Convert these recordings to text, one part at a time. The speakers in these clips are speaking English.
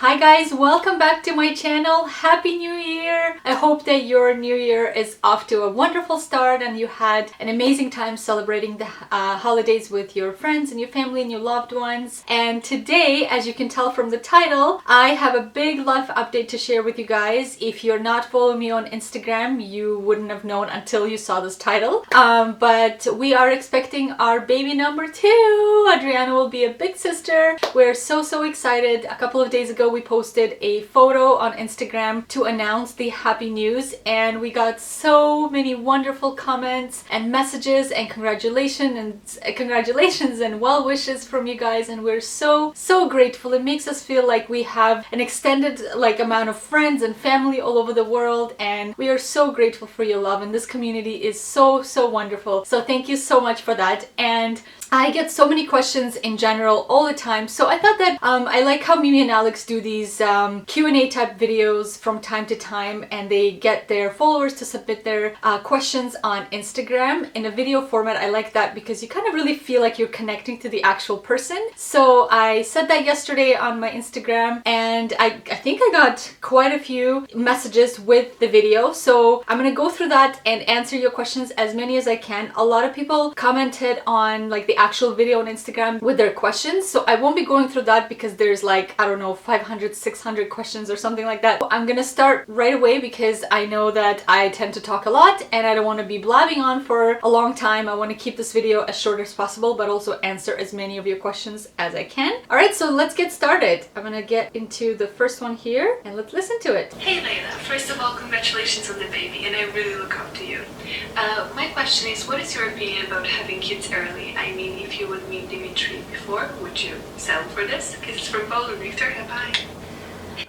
Hi guys, welcome back to my channel. Happy New Year! I hope that your new year is off to a wonderful start and you had an amazing time celebrating the holidays with your friends and your family and your loved ones. And today, as you can tell from the title, I have a big life update to share with you guys. If you're not following me on Instagram, you wouldn't have known until you saw this title. But we are expecting our baby number 2. Adriana will be a big sister. We're so excited. A couple of days ago, we posted a photo on Instagram to announce the happy news, and we got so many wonderful comments and messages and congratulations and well wishes from you guys, and we're so grateful. It makes us feel like we have an extended amount of friends and family all over the world, and we are so grateful for your love, and this community is so wonderful. So thank you so much for that. And I get so many questions in general all the time, so I thought that I like how Mimi and Alex do these Q&A type videos from time to time, and they get their followers to submit their questions on Instagram in a video format. I like that because you kind of really feel like you're connecting to the actual person. So I said that yesterday on my Instagram, and I think I got quite a few messages with the video, so I'm gonna go through that and answer your questions, as many as I can. A lot of people commented on the actual video on Instagram with their questions, so I won't be going through that because there's I don't know, 500 600 questions or something like that. I'm gonna start right away because I know that I tend to talk a lot and I don't want to be blabbing on for a long time. I want to keep this video as short as possible but also answer as many of your questions as I can. Alright, so let's get started. I'm gonna get into the first one here and let's listen to it. Hey Leyla, first of all, congratulations on the baby, and I really look up to you. My question is, what is your opinion about having kids early? I mean, if you would meet Demetri before, would you settle for this? Because it's from Poland. Victoria, bye.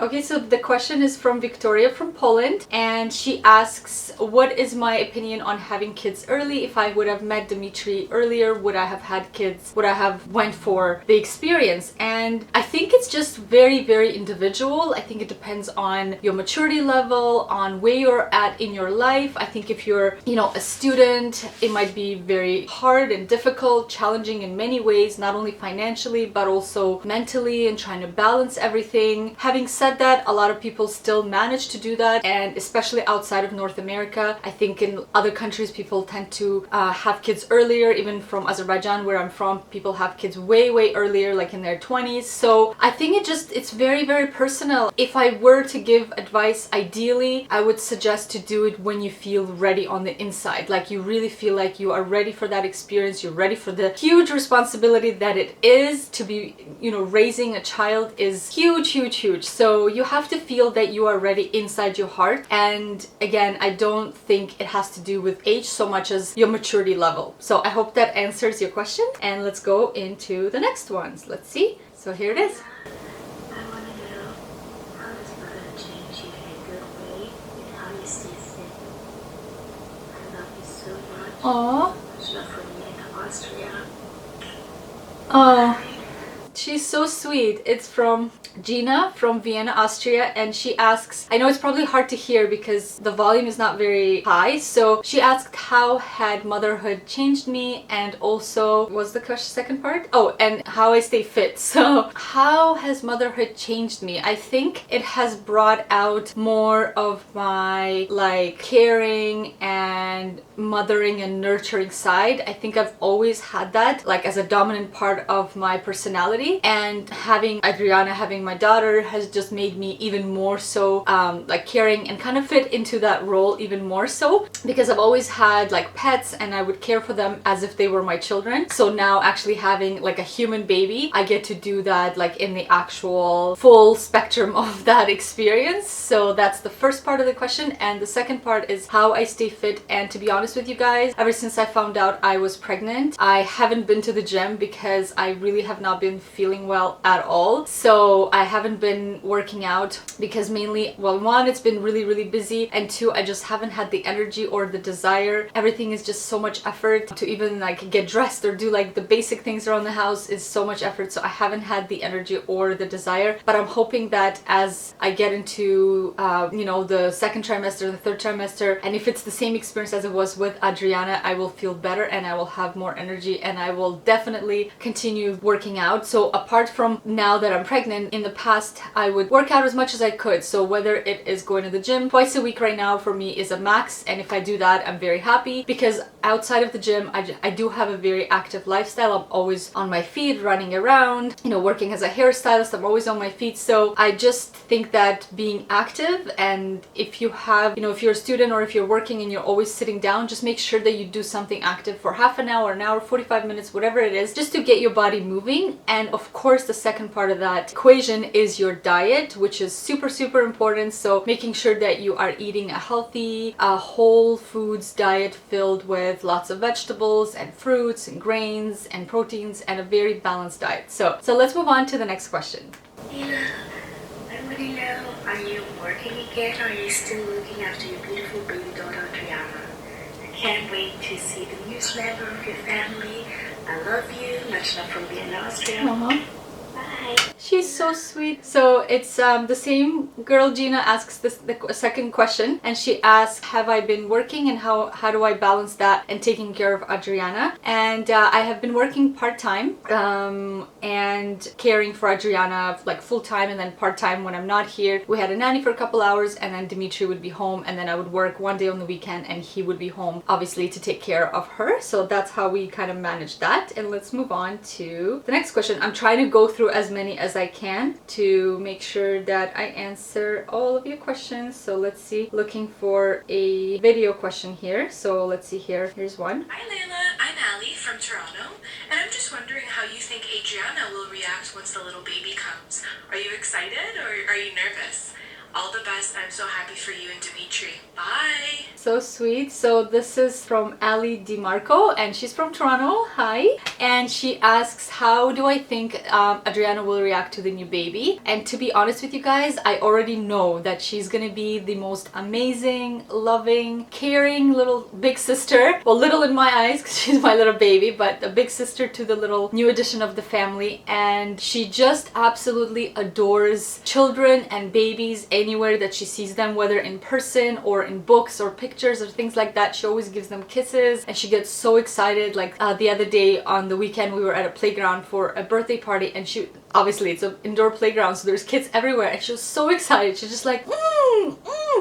Okay, so the question is from Victoria from Poland, and she asks, what is my opinion on having kids early? If I would have met Demetri earlier, would I have had kids? Would I have went for the experience? And I think it's just very individual. I think it depends on your maturity level, on where you're at in your life. I think if you're, a student, it might be very hard and difficult, challenging in many ways, not only financially, but also mentally, and trying to balance everything. Having said that, a lot of people still manage to do that, and especially outside of North America. I think in other countries people tend to have kids earlier. Even from Azerbaijan, where I'm from, people have kids way earlier, like in their 20s. So I think it's very personal. If I were to give advice, ideally I would suggest to do it when you feel ready on the inside, like you really feel like you are ready for that experience, you're ready for the huge responsibility that it is to be, raising a child is huge. So you have to feel that you are ready inside your heart. And again, I don't think it has to do with age so much as your maturity level. So I hope that answers your question, and let's go into the next ones. Let's see. So here it is. I want to know, how does mother change you in a good way, and how you stay fit? I love you so much. Aww. Much love from Leyla, Austria. Oh, she's so sweet. It's from Gina from Vienna, Austria, and she asks, I know it's probably hard to hear because the volume is not very high, so she asked, how had motherhood changed me, and also, what's the second part? Oh, and how I stay fit. So how has motherhood changed me? I think it has brought out more of my caring and mothering and nurturing side. I think I've always had that as a dominant part of my personality, and having Adriana, having my daughter, has just made me even more so caring and kind of fit into that role even more so, because I've always had pets and I would care for them as if they were my children. So now actually having a human baby, I get to do that in the actual full spectrum of that experience. So that's the first part of the question, and the second part is how I stay fit. And to be honest with you guys, ever since I found out I was pregnant, I haven't been to the gym because I really have not been feeling well at all. So I haven't been working out because mainly, well, one, it's been really busy, and two, I just haven't had the energy or the desire. Everything is just so much effort to even get dressed or do the basic things around the house is so much effort, so I haven't had the energy or the desire. But I'm hoping that as I get into the second trimester, the third trimester, and if it's the same experience as it was with Adriana, I will feel better and I will have more energy, and I will definitely continue working out. So apart from now that I'm pregnant, in the past I would work out as much as I could. So whether it is going to the gym twice a week right now for me is a max, and if I do that I'm very happy, because outside of the gym I do have a very active lifestyle. I'm always on my feet, running around, you know, working as a hairstylist, I'm always on my feet. So I just think that being active, and if you have, you know, if you're a student or if you're working and you're always sitting down, just make sure that you do something active for half an hour, 45 minutes, whatever it is, just to get your body moving. And of course the second part of that equation is your diet, which is super important. So making sure that you are eating a healthy whole foods diet filled with lots of vegetables and fruits and grains and proteins, and a very balanced diet. So let's move on to the next question. Leyla, I want to know, are you working again, or are you still looking after your beautiful baby daughter, Adriana? I can't wait to see the newest member of your family. I love you. Much love from Vienna, Austria. Aww. Bye. She's so sweet. So it's the same girl. Gina asks the second question, and she asks, have I been working, and how do I balance that and taking care of Adriana? And I have been working part-time and caring for Adriana like full-time, and then part-time when I'm not here. We had a nanny for a couple hours, and then Demetri would be home, and then I would work one day on the weekend and he would be home obviously to take care of her. So that's how we kind of manage that. And let's move on to the next question. I'm trying to go through as many as I can to make sure that I answer all of your questions. So let's see, looking for a video question here. So let's see here. Here's one. Hi Leyla, I'm Ali from Toronto, and I'm just wondering how you think Adriana will react once the little baby comes. Are you excited or are you nervous? All the best. I'm so happy for you and Demetri. Bye! So sweet. So this is from Ali DiMarco, and she's from Toronto. Hi. And she asks, how do I think Adriana will react to the new baby? And to be honest with you guys, I already know that she's gonna be the most amazing, loving, caring little big sister. Well, little in my eyes because she's my little baby, but a big sister to the little new addition of the family. And she just absolutely adores children and babies anywhere that she sees them, whether in person or in books or pictures or things like that. She always gives them kisses, and she gets so excited. Like the other day on the weekend, we were at a playground for a birthday party, and she, obviously it's an indoor playground, so there's kids everywhere, and she was so excited. She's just like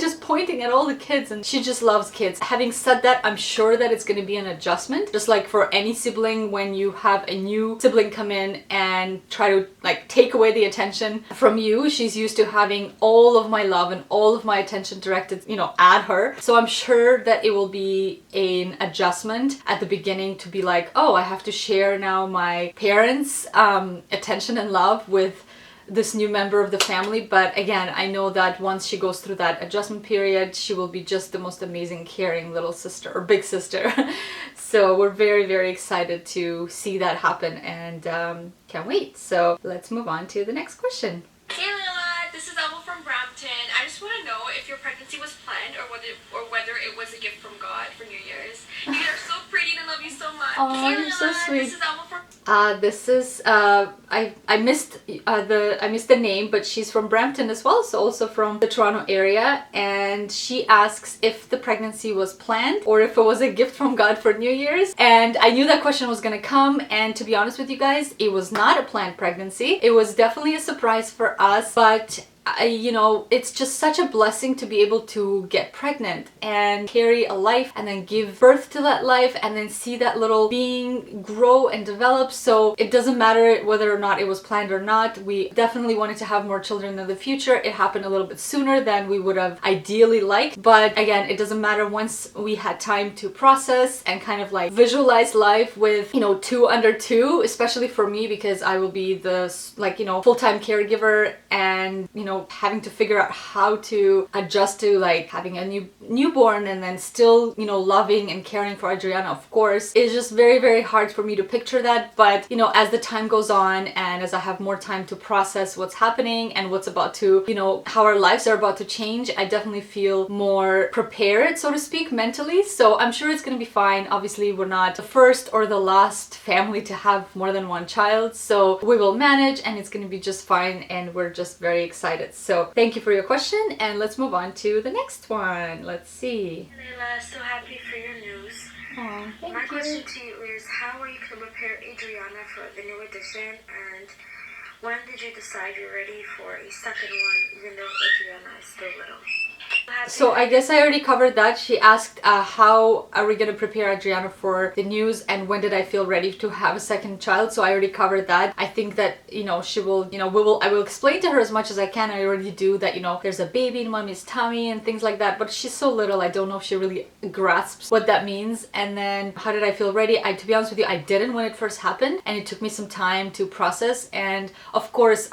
just pointing at all the kids, and she just loves kids. Having said that, I'm sure that it's going to be an adjustment, just like for any sibling. When you have a new sibling come in and try to like take away the attention from you, she's used to having all of my love and all of my attention directed, you know, at her. So I'm sure that it will be an adjustment at the beginning to be like, oh, I have to share now my parents' attention and love with this new member of the family. But again, I know that once she goes through that adjustment period, she will be just the most amazing, caring little sister or big sister. So we're very excited to see that happen, and can't wait. So let's move on to the next question. Hey Leyla, this is Elmo from Brampton. I just want to know if your pregnancy was planned or whether it was a gift from God for New Year's. You are so pretty and I love you so much. Oh, hey, you're so Leyla, sweet. This is Elmo from This is I missed the name, but she's from Brampton as well, so also from the Toronto area. And she asks if the pregnancy was planned or if it was a gift from God for New Year's. And I knew that question was gonna come, and to be honest with you guys, it was not a planned pregnancy. It was definitely a surprise for us, but you know, it's just such a blessing to be able to get pregnant and carry a life and then give birth to that life and then see that little being grow and develop. So it doesn't matter whether or not it was planned or not. We definitely wanted to have more children in the future. It happened a little bit sooner than we would have ideally liked, but again, it doesn't matter. Once we had time to process and kind of like visualize life with, you know, 2 under 2, especially for me, because I will be the, like, you know, full-time caregiver, and, you know, having to figure out how to adjust to like having a newborn and then still, you know, loving and caring for Adriana, of course, is just very hard for me to picture that. But, you know, as the time goes on and as I have more time to process what's happening and what's about to, you know, how our lives are about to change, I definitely feel more prepared, so to speak, mentally. So I'm sure it's gonna be fine. Obviously, we're not the first or the last family to have more than one child, so we will manage and it's gonna be just fine, and we're just very excited. So thank you for your question, and let's move on to the next one. Let's see. Leyla, so happy for your news. Oh, thank My you. question to you is, how are you going to prepare Adriana for the new addition, and When did you decide you're ready for a second one, even though Adriana is still little? So I guess I already covered that. She asked how are we gonna prepare Adriana for the news and when did I feel ready to have a second child. So I already covered that. I think that, you know, she will, you know, I will explain to her as much as I can. I already do that, you know, there's a baby in mommy's tummy and things like that, but she's so little, I don't know if she really grasps what that means. And then how did I feel ready? To be honest with you, I didn't when it first happened, and it took me some time to process. And of course,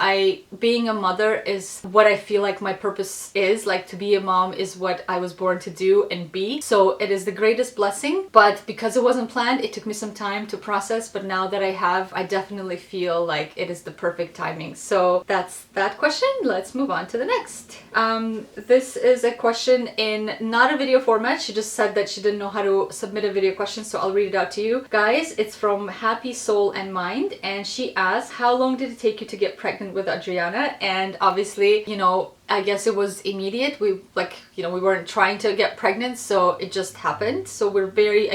being a mother is what I feel like my purpose is, like to be a mom is what I was born to do and be. So it is the greatest blessing, but because it wasn't planned, it took me some time to process. But now that I have, I definitely feel like it is the perfect timing. So that's that question. Let's move on to the next. This is a question in not a video format. She just said that she didn't know how to submit a video question, so I'll read it out to you guys. It's from Happy Soul and Mind, and she asked, how long did it take you to get pregnant with Adriana? And obviously, you know, I guess it was immediate. We we weren't trying to get pregnant, so it just happened. So we're very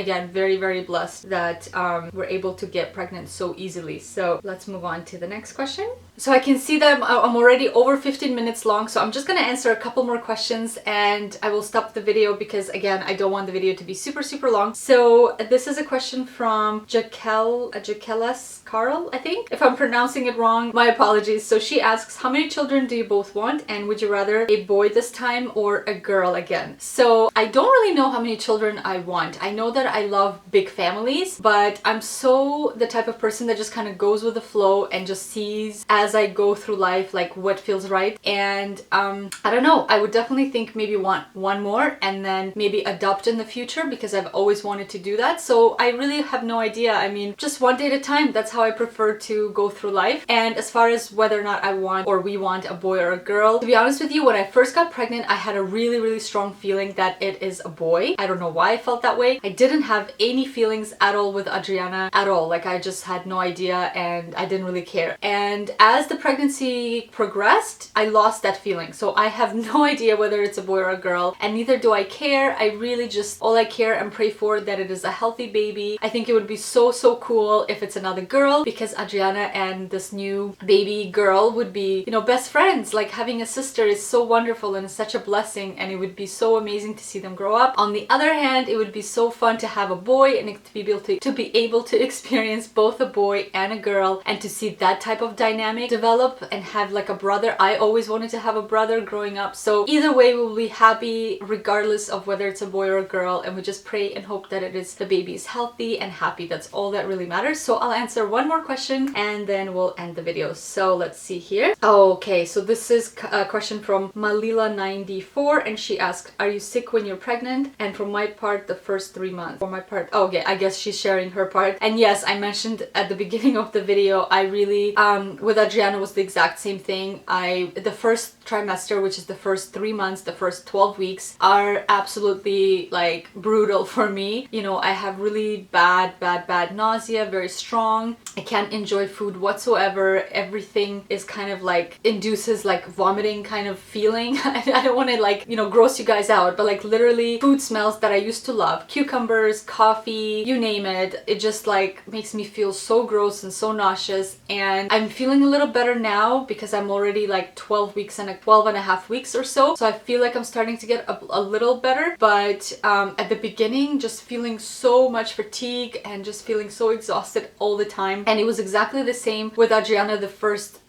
blessed that we're able to get pregnant so easily. So let's move on to the next question. So I can see that I'm already over 15 minutes long, so I'm just gonna answer a couple more questions and I will stop the video because again, I don't want the video to be super long. So this is a question from Jaquelas Carl, I think. If I'm pronouncing it wrong, my apologies. So she asks, how many children do you both want, and would you rather a boy this time or a girl again? So I don't really know how many children I want. I know that I love big families, but I'm so the type of person that just kind of goes with the flow and just sees as I go through life like what feels right. And I don't know, I would definitely think maybe want one more and then maybe adopt in the future because I've always wanted to do that. So I really have no idea. I mean, just one day at a time. That's how I prefer to go through life. And as far as whether or not I want or we want a boy or a girl, to be honest with you, when I first got pregnant, I had a really strong feeling that it is a boy. I don't know why I felt that way. I didn't have any feelings at all with Adriana at all. Like I just had no idea and I didn't really care. And as the pregnancy progressed, I lost that feeling. So I have no idea whether it's a boy or a girl, and neither do I care. I really just, all I care and pray for that it is a healthy baby. I think it would be so cool if it's another girl, because Adriana and this new baby girl would be, you know, best friends. Like having a sister is so wonderful and such a blessing, and it would be so amazing to see them grow up. On the other hand, it would be so fun to have a boy and to be able to experience both a boy and a girl, and to see that type of dynamic develop and have like a brother. I always wanted to have a brother growing up. So either way, we'll be happy regardless of whether it's a boy or a girl, and we just pray and hope that the baby is healthy and happy. That's all that really matters. So I'll answer one more question and then we'll end the video. So let's see here. Okay, so this is a question from Malila94, and she asked, are you sick when you're pregnant? And from my part, the first 3 months. For my part, okay, I guess she's sharing her part. And yes, I mentioned at the beginning of the video, I really with Adriana was the exact same thing. The first trimester, which is the first 3 months, the first 12 weeks, are absolutely like brutal for me. You know, I have really bad nausea, very strong. I can't enjoy food whatsoever. Everything is kind of like induces like vomiting kind of feeling. I don't want to like, you know, gross you guys out, but like literally food smells that I used to love, cucumbers, coffee, you name it, it just like makes me feel so gross and so nauseous. And I'm feeling a little better now because I'm already like 12 and a half weeks or so. So I feel like I'm starting to get a little better. But at the beginning, just feeling so much fatigue and just feeling so exhausted all the time. And it was exactly the same with Adriana the first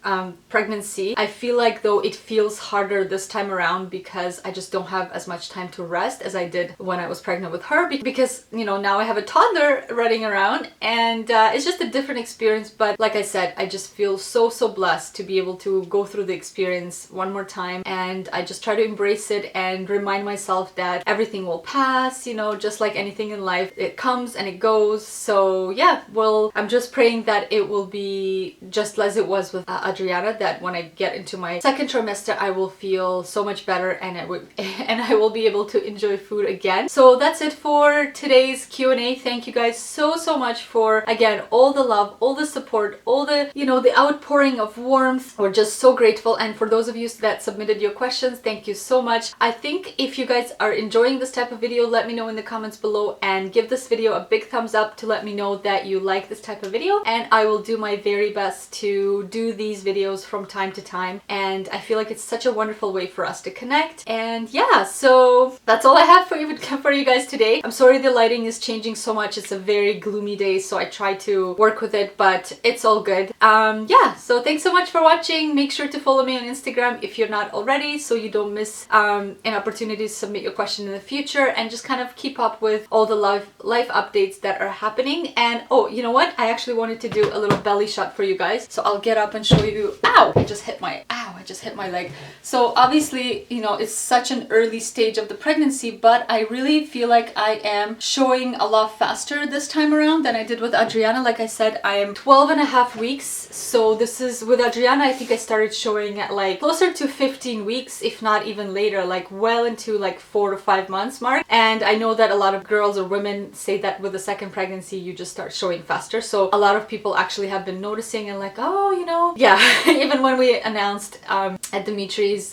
pregnancy. I feel like though it feels harder this time around because I just don't have as much time to rest as I did when I was pregnant with her, because you know, now I have a toddler running around, and it's just a different experience. But like I said, I just feel so blessed to be able to go through the experience one more time, and I just try to embrace it and remind myself that everything will pass, you know, just like anything in life, it comes and it goes. So yeah, well, I'm just praying that it will be just as it was with Adriana, that when I get into my second trimester, I will feel so much better and I will be able to enjoy food again. So that's it for today's Q&A. Thank you guys so much for, again, all the love, all the support, all the, you know, the outpouring of warmth. We're just so grateful. And for those of you that submitted your questions, thank you so much. I think if you guys are enjoying this type of video, let me know in the comments below, and give this video a big thumbs up to let me know that you like this type of video, and I will do my very best to do these videos from time to time, and I feel like it's such a wonderful way for us to connect. And yeah, so that's all I have for you guys today. I'm sorry the lighting is changing so much. It's a very gloomy day, so I try to work with it, but it's all good. Yeah, so thanks so much for watching. Make sure to follow me on Instagram if you're not already, so you don't miss an opportunity to submit your question in the future, and just kind of keep up with all the life updates that are happening. And oh, you know what? I actually wanted to do a little belly shot for you guys, so I'll get up and show you. Ow! I just hit my leg. So obviously, you know, it's such an early stage of the pregnancy, but I really feel like I am showing a lot faster this time around than I did with Adriana. Like I said, I am 12.5 weeks. So this is with Adriana, I think I started showing at like closer to 15 weeks, if not even later, like well into like 4 to 5 months mark. And I know that a lot of girls or women say that with the second pregnancy, you just start showing faster. So a lot of people actually have been noticing and like, oh, you know, yeah, even when we announced at Demetri's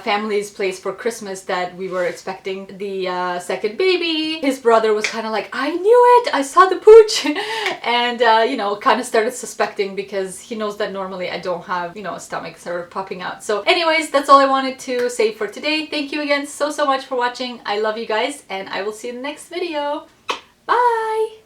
family's place for Christmas that we were expecting the second baby, his brother was kind of like, I knew it, I saw the pooch. And you know, kind of started suspecting because he knows that normally I don't have, you know, stomach sort of popping out. So anyways, that's all I wanted to say for today. Thank you again so much for watching. I love you guys, and I will see you in the next video. Bye!